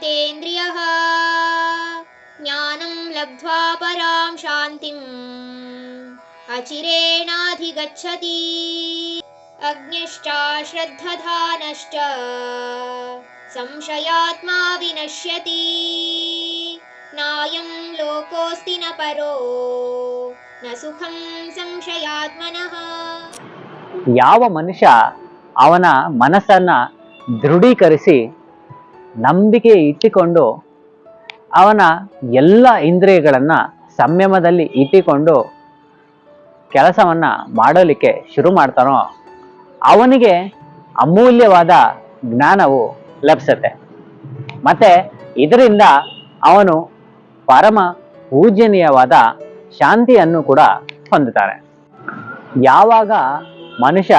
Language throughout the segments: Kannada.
यतेन्द्रियः ज्ञानं लब्ध्वा परां शान्तिम् अचिरेणाधिगच्छति अग्निश्च श्रद्धधानश्च संशयात्मा विनश्यति नायं लोकोऽस्ति न परो न सुखं संशयात्मनः. ಯಾವ ಮನುಷ್ಯ ಅವನ ಮನಸ್ಸನ್ನು ದೃಢೀಕರಿಸಿ ನಂಬಿಕೆ ಇಟ್ಟುಕೊಂಡು ಅವನ ಎಲ್ಲ ಇಂದ್ರಿಯಗಳನ್ನು ಸಂಯಮದಲ್ಲಿ ಇಟ್ಟುಕೊಂಡು ಕೆಲಸವನ್ನು ಮಾಡಲಿಕ್ಕೆ ಶುರು ಮಾಡ್ತಾನೋ ಅವನಿಗೆ ಅಮೂಲ್ಯವಾದ ಜ್ಞಾನವು ಲಭಿಸುತ್ತೆ. ಮತ್ತು ಇದರಿಂದ ಅವನು ಪರಮ ಪೂಜನೀಯವಾದ ಶಾಂತಿಯನ್ನು ಕೂಡ ಹೊಂದುತ್ತಾರೆ. ಯಾವಾಗ ಮನುಷ್ಯ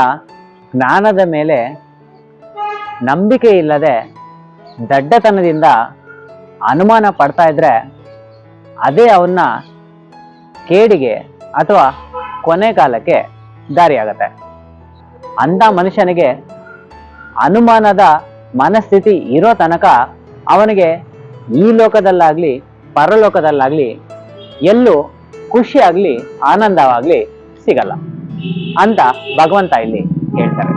ಜ್ಞಾನದ ಮೇಲೆ ನಂಬಿಕೆ ಇಲ್ಲದೆ ದಡ್ಡತನದಿಂದ ಅನುಮಾನ ಪಡ್ತಾ ಇದ್ರೆ ಅದೇ ಅವನ್ನ ಕೇಡಿಗೆ ಅಥವಾ ಕೊನೆ ಕಾಲಕ್ಕೆ ದಾರಿಯಾಗತ್ತೆ. ಅಂಥ ಮನುಷ್ಯನಿಗೆ ಅನುಮಾನದ ಮನಸ್ಥಿತಿ ಇರೋ ತನಕ ಅವನಿಗೆ ಈ ಲೋಕದಲ್ಲಾಗಲಿ ಪರಲೋಕದಲ್ಲಾಗಲಿ ಎಲ್ಲೂ ಖುಷಿಯಾಗಲಿ ಆನಂದವಾಗಲಿ ಸಿಗಲ್ಲ ಅಂತ ಭಗವಂತ ಇಲ್ಲಿ ಹೇಳ್ತಾರೆ.